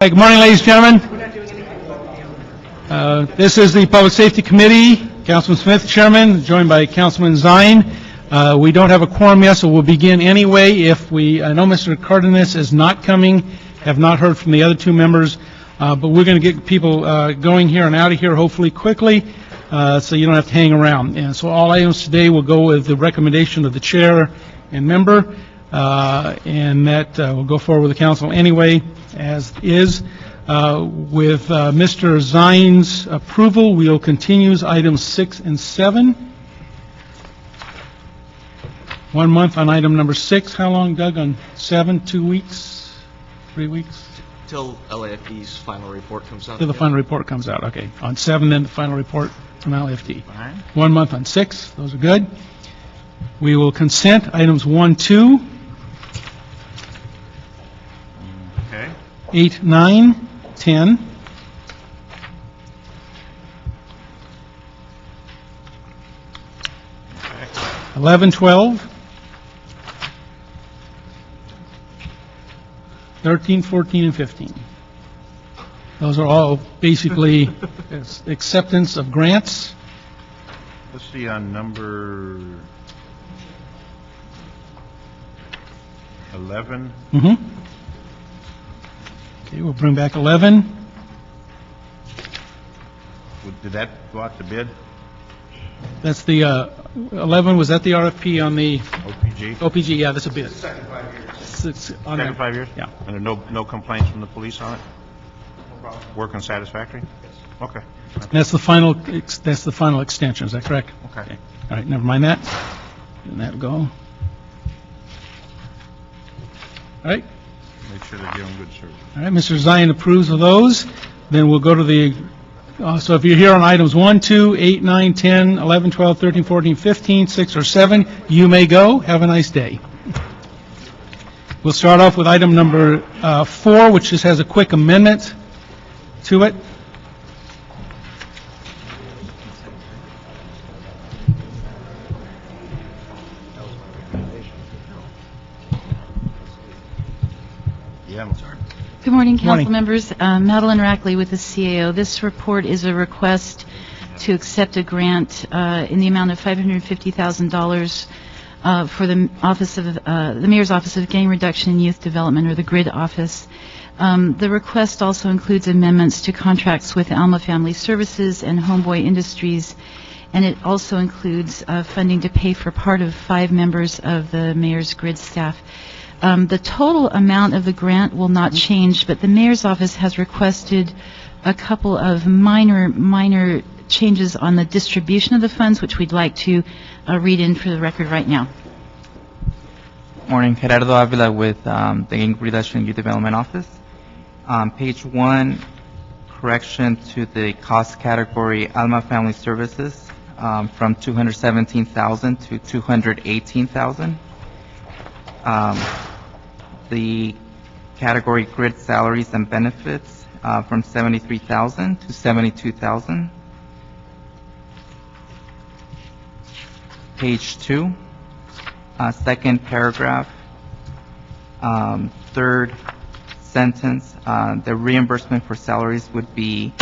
Good morning, ladies and gentlemen. This is the Public Safety Committee. Councilman Smith, Chairman, joined by Councilman Zine. We don't have a quorum yet, so we'll begin anyway. I know Mr. Cardenas is not coming, have not heard from the other two members, but we're going to get people going here and out of here hopefully quickly, so you don't have to hang around. And so all items today will go with the recommendation of the chair and member, and that will go forward with the council anyway, as is. With Mr. Zine's approval, we'll continue items 6 and 7. 1 month on item number 6. How long, Doug, on 7? 2 weeks? 3 weeks? Till LAFD's final report comes out. Till the final report comes out, okay. On 7, then the final report from LAFD. All right. 1 month on 6. Those are good. We will consent items 1, 2, Okay. 8, 9, 10. 11, 12. 13, 14, and 15. Those are all basically acceptance of grants. Let's see on number 11. Okay, we'll bring back 11. Did that go out to bid? That's the 11. Was that the RFP on the OPG? OPG? Yeah, that's a bid. Second 5 years. It's on Second there. 5 years? Yeah. And there are no complaints from the police on it? No problem. Working satisfactory? Okay. That's the final. That's the final extension. Is that correct? Okay. All right. Never mind that. And that'll go. All right. Make sure they're giving good service. All right. Mr. Zion approves of those. Then we'll go to the. So if you're here on items 1, 2, 8, 9, 10, 11, 12, 13, 14, 15, 6, or 7, you may go. Have a nice day. We'll start off with item number 4, which just has a quick amendment to it. Yeah, I'm sorry. Good morning, Morning. council members. Madeline Rackley with the CAO. This report is a request to accept a grant in the amount of $550,000 for the office of the Mayor's Office of Gang Reduction and Youth Development, or the GRID office. The request also includes amendments to contracts with Alma Family Services and Homeboy Industries, and it also includes funding to pay for part of 5 members of the Mayor's GRID staff. The total amount of the grant will not change, but the Mayor's office has requested a couple of minor changes on the distribution of the funds, which we'd like to read in for the record right now. Morning, Gerardo Avila with the Gang Reduction and Youth Development Office. Page 1, correction to the cost category Alma Family Services from $217,000 to $218,000. The category GRID salaries and benefits from $73,000 to $72,000. Page 2, second paragraph, third sentence, the reimbursement for salaries would be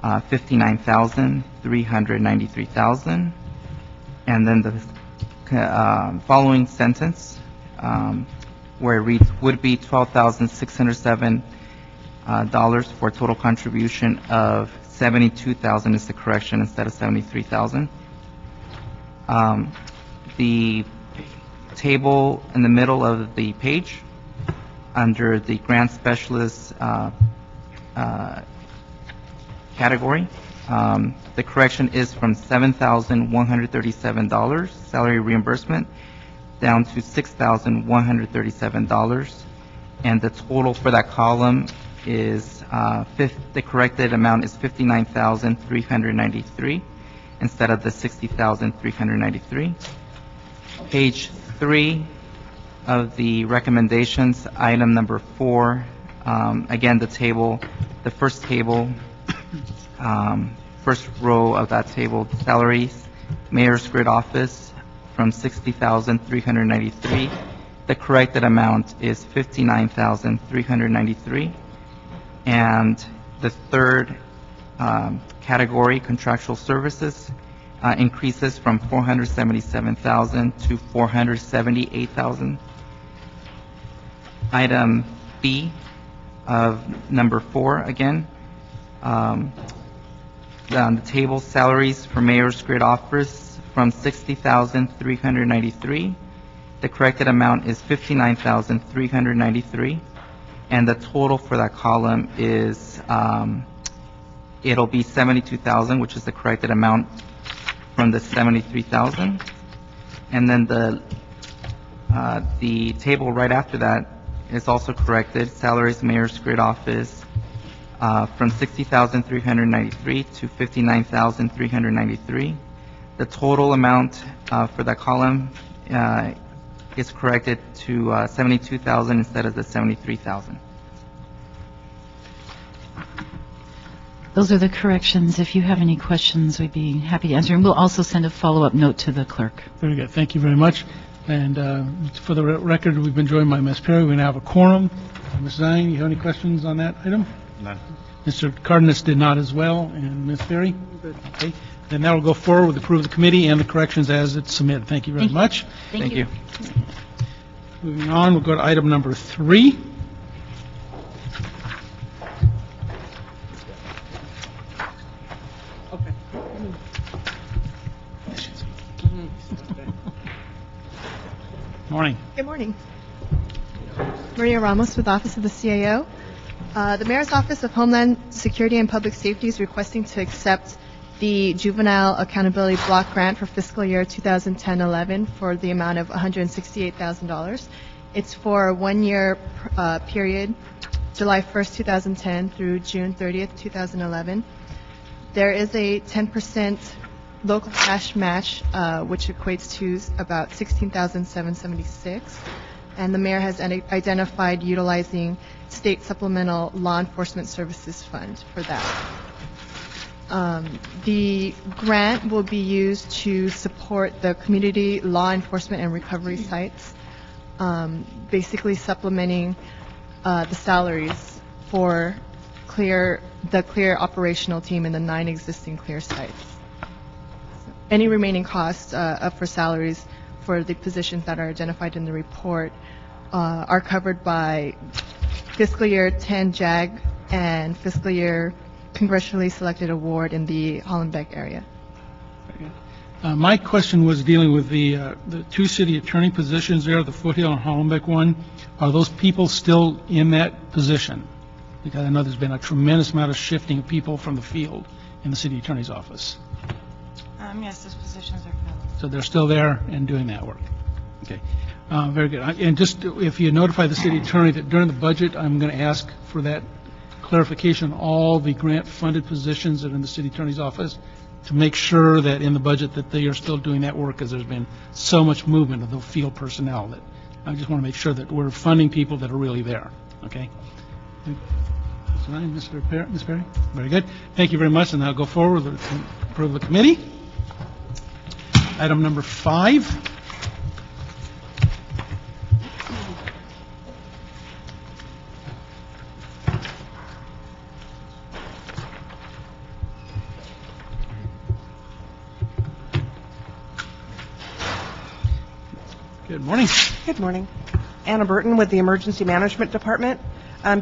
$59,393,000, and then the following sentence, where it reads, would be $12,607 for a total contribution of $72,000 is the correction instead of $73,000. The table in the middle of the page, under the grant specialist category, the correction is from $7,137 salary reimbursement down to $6,137, and the total for that column is the corrected amount is $59,393 instead of the $60,393. Page 3 of the recommendations, item number 4, again the table, the first table, first row of that table, salaries, Mayor's GRID office from $60,393. The corrected amount is $59,393. And the third category, contractual services, increases from $477,000 to $478,000. Item B of number 4, again, on the table, salaries for mayor's grid office from $60,393. The corrected amount is $59,393, and the total for that column is it'll be $72,000, which is the corrected amount from the $73,000. And then the table right after that is also corrected. Salaries, mayor's grid office, from $60,393 to $59,393. The total amount for that column is corrected to $72,000 instead of the $73,000. Those are the corrections. If you have any questions, we'd be happy to answer. And we'll also send a follow-up note to the clerk. Very good. Thank you very much. And for the record, we've been joined by Ms. Perry. We now have a quorum. Ms. Zine, you have any questions on that item? None. Mr. Cardenas did not as well. And Ms. Perry? Okay. Then that will go forward with the approval of the committee and the corrections as it's submitted. Thank you very much. Thank you. Moving on, we'll go to item number 3. Morning. Good morning. Maria Ramos with Office of the CAO. The Mayor's Office of Homeland Security and Public Safety is requesting to accept the Juvenile Accountability Block Grant for fiscal year 2010-11 for the amount of $168,000. It's for a one-year period, July 1st, 2010 through June 30th, 2011. There is a 10% local cash match, which equates to about $16,776. And the mayor has identified utilizing state supplemental law enforcement services fund for that. The grant will be used to support the community law enforcement and recovery sites, basically supplementing the salaries for the CLEAR operational team in the 9 existing CLEAR sites. Any remaining costs for salaries for the positions that are identified in the report are covered by fiscal year 10 JAG and fiscal year congressionally selected award in the Hollenbeck area. My question was dealing with the 2 city attorney positions there, the Foothill and Hollenbeck one. Are those people still in that position? Because I know there's been a tremendous amount of shifting of people from the field in the city attorney's office. Yes, those positions are filled. So they're still there and doing that work. Okay. Very good. And just if you notify the city attorney that during the budget, I'm going to ask for that clarification on all the grant-funded positions that are in the city attorney's office to make sure that in the budget that they are still doing that work, because there's been so much movement of the field personnel that I just want to make sure that we're funding people that are really there. Okay? Ms. Perry? Very good. Thank you very much, and I'll go forward with the approval of the committee. Item number 5. Good morning. Good morning. Anna Burton with the Emergency Management Department.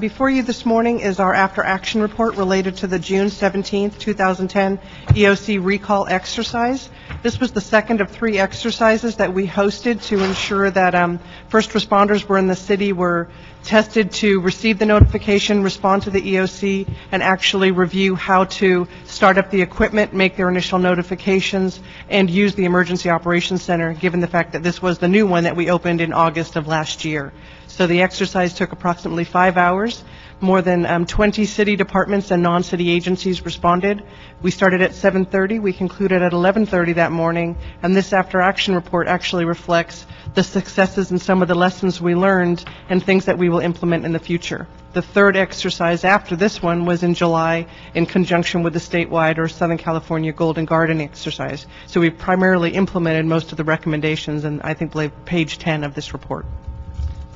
Before you this morning is our after-action report related to the June 17th, 2010 EOC recall exercise. This was the second of 3 exercises that we hosted to ensure that first responders were in the city were tested to receive the notification, respond to the EOC, and actually review how to start up the equipment, make their initial notifications, and use the Emergency Operations Center, given the fact that this was the new one that we opened in August of last year. So the exercise took approximately 5 hours. More than 20 city departments and non-city agencies responded. We started at 7:30. We concluded at 11:30 that morning. And this after-action report actually reflects the successes and some of the lessons we learned and things that we will implement in the future. The third exercise after this one was in July in conjunction with the statewide or Southern California Golden Garden exercise. So we primarily implemented most of the recommendations, and I think page 10 of this report.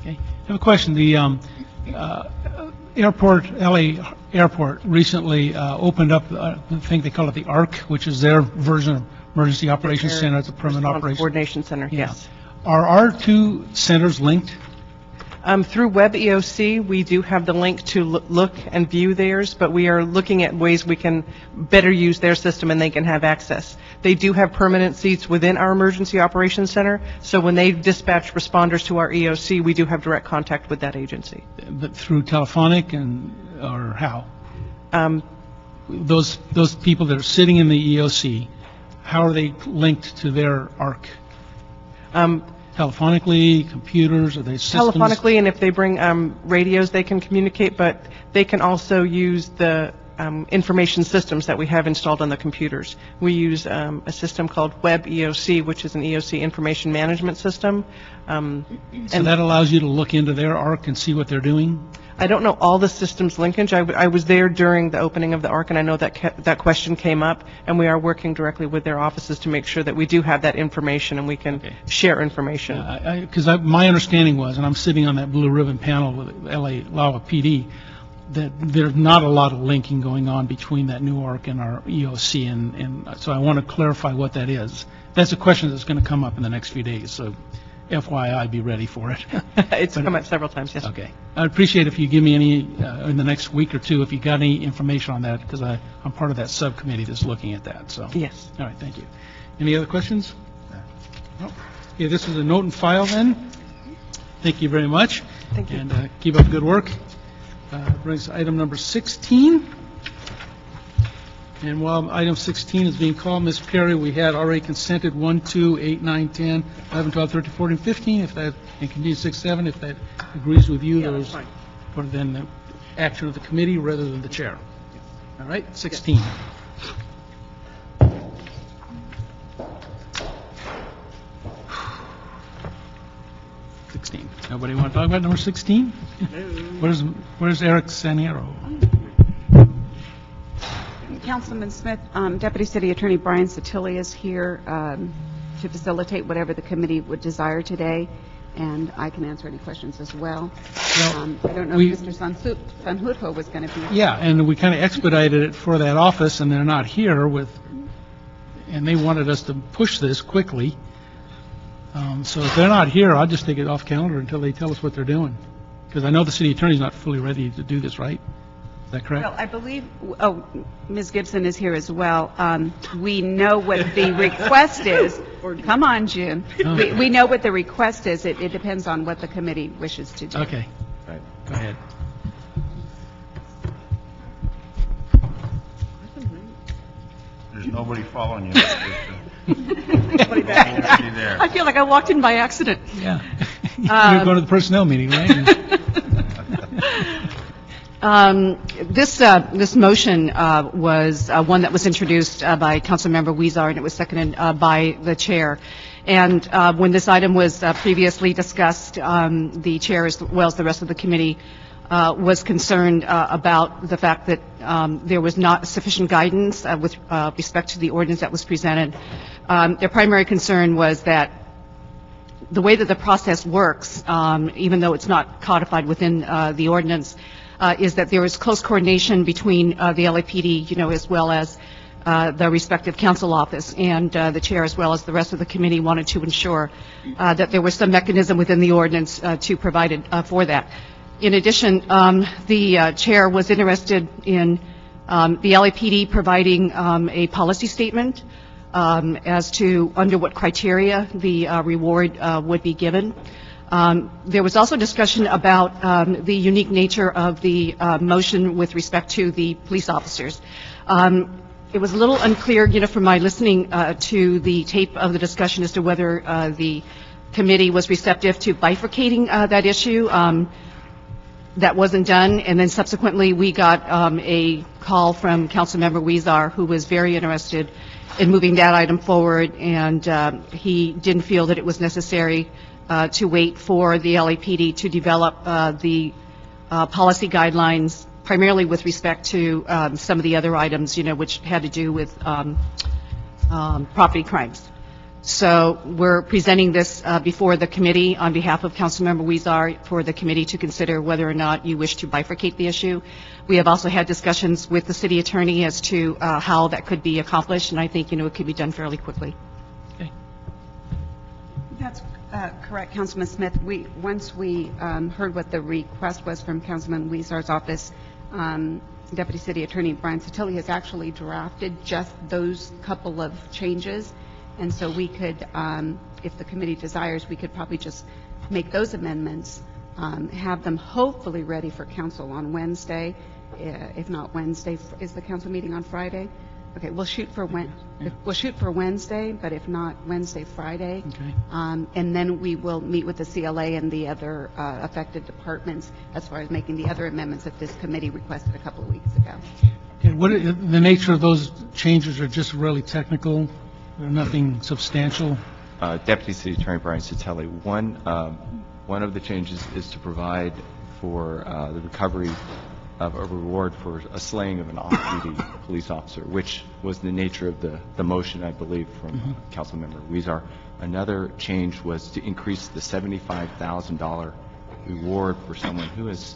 Okay. I have a question. The airport, LA Airport recently opened up, I think they call it the ARC, which is their version of Emergency Operations Center. It's a permanent Response operation. Coordination Center, Yeah. yes. Are our two centers linked? Through Web EOC, we do have the link to look and view theirs, but we are looking at ways we can better use their system and they can have access. They do have permanent seats within our Emergency Operations Center, so when they dispatch responders to our EOC, we do have direct contact with that agency. But through telephonic or how? Those people that are sitting in the EOC, how are they linked to their ARC? Telephonically, computers, are they systems? Telephonically, and if they bring radios, they can communicate, but they can also use the information systems that we have installed on the computers. We use a system called Web EOC, which is an EOC information management system. So that allows you to look into their ARC and see what they're doing? I don't know all the systems linkage. I was there during the opening of the ARC, and I know that question came up, and we are working directly with their offices to make sure that we do have that information and we can share information. Because my understanding was, and I'm sitting on that blue ribbon panel with LA Lawa PD, that there's not a lot of linking going on between that new ARC and our EOC, and so I want to clarify what that is. That's a question that's going to come up in the next few days, so FYI, be ready for it. It's come up several times, yes. Okay. I'd appreciate if you give me any, in the next week or two, if you got any information on that, because I'm part of that subcommittee that's looking at that, so. Yes. All right, thank you. Any other questions? No. Okay, this is a note and file then. Thank you very much. Thank you. And keep up the good work. Brings item number 16. And while item 16 is being called, Ms. Perry, we had already consented 1, 2, 8, 9, 10, 11, 12, 13, 14, 15, if that, and continue 6, 7, if that agrees with you, Yeah, that's those, fine. or then the action of the committee rather than the chair. All right, 16. Nobody want to talk about number 16? Where's Eric Saniero? Councilman Smith, Deputy City Attorney Brian Satilli is here to facilitate whatever the committee would desire today, and I can answer any questions as well. Well, I don't know if Mr. Sanjurjo was going to be here. Yeah, and we kind of expedited it for that office, and they're not here and they wanted us to push this quickly. So if they're not here, I'll just take it off calendar until they tell us what they're doing. Because I know the city attorney's not fully ready to do this, right? Is that correct? Well, I believe, Ms. Gibson is here as well. We know what the request is. Come on, June. We know what the request is. It depends on what the committee wishes to do. Okay. Go ahead. There's nobody following you. Nobody there. I feel like I walked in by accident. Yeah. You're going to the personnel meeting, right? This motion was one that was introduced by Councilmember Weezer, and it was seconded by the chair. And when this item was previously discussed, the chair, as well as the rest of the committee, was concerned about the fact that there was not sufficient guidance with respect to the ordinance that was presented. Their primary concern was that the way that the process works, even though it's not codified within the ordinance, is that there is close coordination between the LAPD, as well as the respective council office, and the chair, as well as the rest of the committee, wanted to ensure that there was some mechanism within the ordinance to provide it for that. In addition, the chair was interested in the LAPD providing a policy statement as to under what criteria the reward would be given. There was also discussion about the unique nature of the motion with respect to the police officers. It was a little unclear, from my listening to the tape of the discussion as to whether the committee was receptive to bifurcating that issue. That wasn't done, and then subsequently we got a call from Councilmember Weezer, who was very interested in moving that item forward, and he didn't feel that it was necessary to wait for the LAPD to develop the policy guidelines, primarily with respect to some of the other items, which had to do with property crimes. So we're presenting this before the committee on behalf of Councilmember Weezer for the committee to consider whether or not you wish to bifurcate the issue. We have also had discussions with the city attorney as to how that could be accomplished, and I think, it could be done fairly quickly. That's correct, Councilman Smith. Once we heard what the request was from Councilman Weezer's office, Deputy City Attorney Brian Satilli has actually drafted just those couple of changes. And so we could, if the committee desires, we could probably just make those amendments, have them hopefully ready for council on Wednesday. If not Wednesday, is the council meeting on Friday? Okay, we'll shoot for Wednesday, but if not Wednesday, Friday. Okay. And then we will meet with the CLA and the other affected departments as far as making the other amendments that this committee requested a couple of weeks ago. Okay, the nature of those changes are just really technical? They're nothing substantial? Deputy City Attorney Brian Satilli, one of the changes is to provide for the recovery of a reward for a slaying of an off-duty police officer, which was the nature of the motion, I believe, from Councilmember Weezer. Another change was to increase the $75,000 reward for someone who is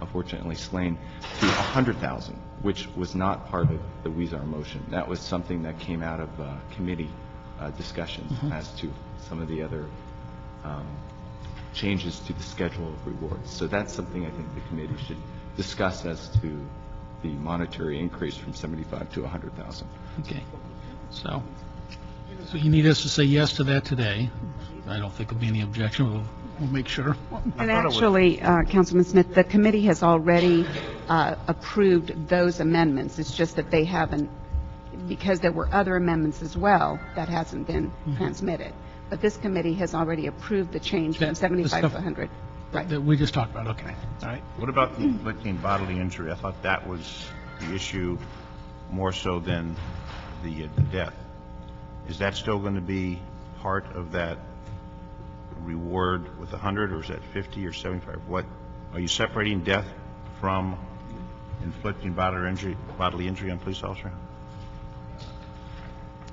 unfortunately slain to $100,000, which was not part of the Weezer motion. That was something that came out of committee discussions as to some of the other changes to the schedule of rewards. So that's something I think the committee should discuss as to the monetary increase from $75,000 to $100,000. Okay. So you need us to say yes to that today. I don't think there'll be any objection. We'll make sure. And actually, Councilman Smith, the committee has already approved those amendments. It's just that they haven't, because there were other amendments as well, that hasn't been transmitted. But this committee has already approved the change from 75 to 100. Right. That we just talked about. Okay. All right. What about the inflicting bodily injury? I thought that was the issue more so than the death. Is that still going to be part of that reward with 100, or is that 50 or 75? What are you separating death from inflicting bodily injury on a police officer?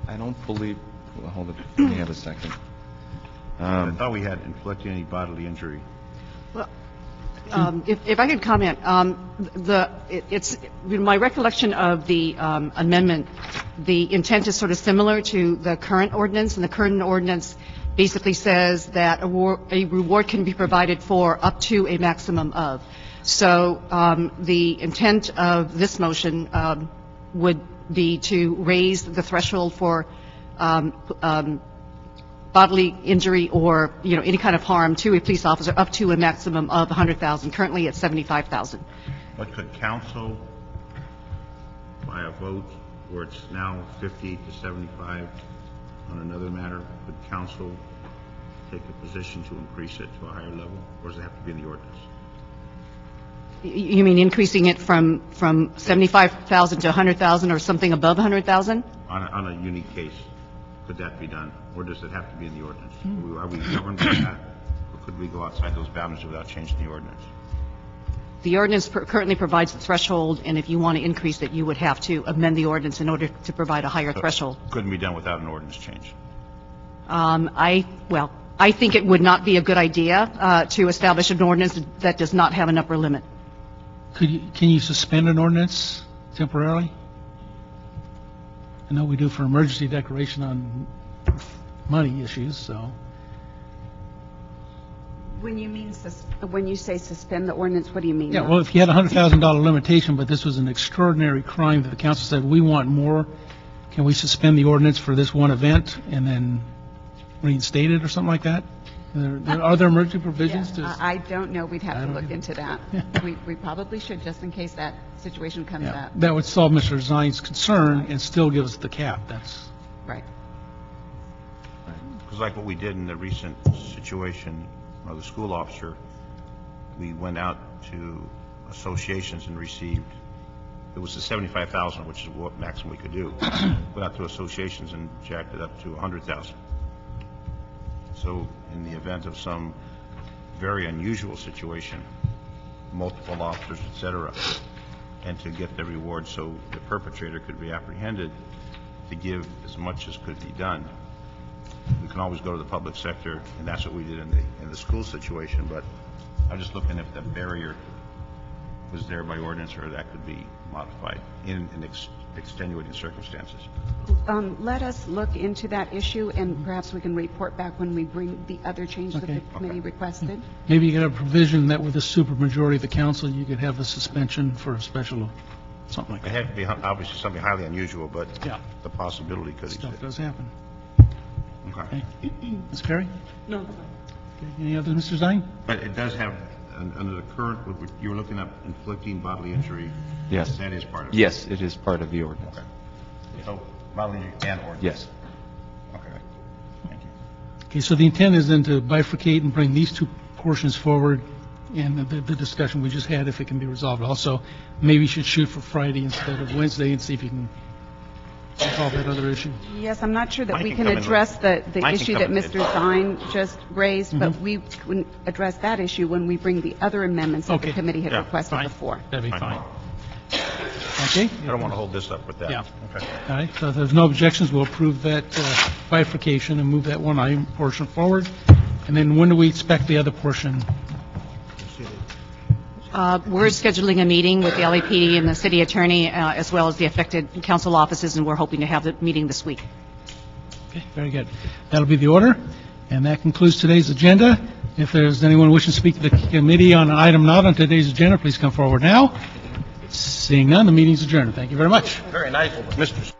I don't believe. Well, hold it. Let me have a second. I thought we had inflicting any bodily injury. Well, if I could comment, it's my recollection of the amendment. The intent is sort of similar to the current ordinance, and the current ordinance basically says that a reward can be provided for up to a maximum of. So the intent of this motion would be to raise the threshold for bodily injury or, any kind of harm to a police officer up to a maximum of $100,000. Currently, it's $75,000. But could council, by a vote where it's now 50 to 75 on another matter, could council take a position to increase it to a higher level, or does it have to be in the ordinance? You mean increasing it from $75,000 to $100,000 or something above $100,000? On a unique case, could that be done, or does it have to be in the ordinance? Are we governed by that, or could we go outside those boundaries without changing the ordinance? The ordinance currently provides the threshold, and if you want to increase it, you would have to amend the ordinance in order to provide a higher threshold. Couldn't be done without an ordinance change? I think it would not be a good idea to establish an ordinance that does not have an upper limit. Can you suspend an ordinance temporarily? I know we do for emergency declaration on money issues, so. When you say suspend the ordinance, what do you mean? Yeah, well, if you had a $100,000 limitation, but this was an extraordinary crime that the council said, we want more, can we suspend the ordinance for this one event and then reinstate it or something like that? Are there emergency provisions? I don't know. We'd have to look into that. We probably should, just in case that situation comes up. That would solve Mr. Zine's concern and still give us the cap. That's right. Because like what we did in the recent situation of the school officer, we went out to associations and received, it was the $75,000, which is what maximum we could do. Went out to associations and jacked it up to $100,000. So in the event of some very unusual situation, multiple officers, et cetera, and to get the reward so the perpetrator could be apprehended, to give as much as could be done, we can always go to the public sector, and that's what we did in the school situation, but I'm just looking if the barrier was there by ordinance, or that could be modified in extenuating circumstances. Let us look into that issue, and perhaps we can report back when we bring the other change that the Okay. committee requested. Maybe you could have a provision that with a supermajority of the council, you could have a suspension for a special, something like It that. had to be obviously something highly unusual, but Yeah. the possibility could Stuff exist. does happen. Okay. Ms. Perry? No. Okay. Any others, Mr. Zine? But it does have, under the current, you were looking at inflicting bodily injury. Yes. That is part of it. Yes, it is part of the ordinance. Okay. So bodily injury and ordinance. Yes. Okay. Thank you. Okay, so the intent is then to bifurcate and bring these two portions forward, and the discussion we just had, if it can be resolved. Also, maybe you should shoot for Friday instead of Wednesday and see if you can resolve that other issue. Yes, I'm not sure that Mine we can can come in address the Mine can issue come that in. Mr. Zine just raised, but we can address that issue when we bring the other amendments that the Okay. committee had Yeah, requested Fine. before. That'd be Fine. fine. Okay? I don't want to hold this up with that. Yeah. Okay. All right, so if there's no objections, we'll approve that bifurcation and move that one item portion forward. And then when do we expect the other portion? We're scheduling a meeting with the LAPD and the city attorney, as well as the affected council offices, and we're hoping to have the meeting this week. Okay, very good. That'll be the order, and that concludes today's agenda. If there's anyone wishing to speak to the committee on an item not on today's agenda, please come forward now. Seeing none, the meeting's adjourned. Thank you very much. Very nice, Mr.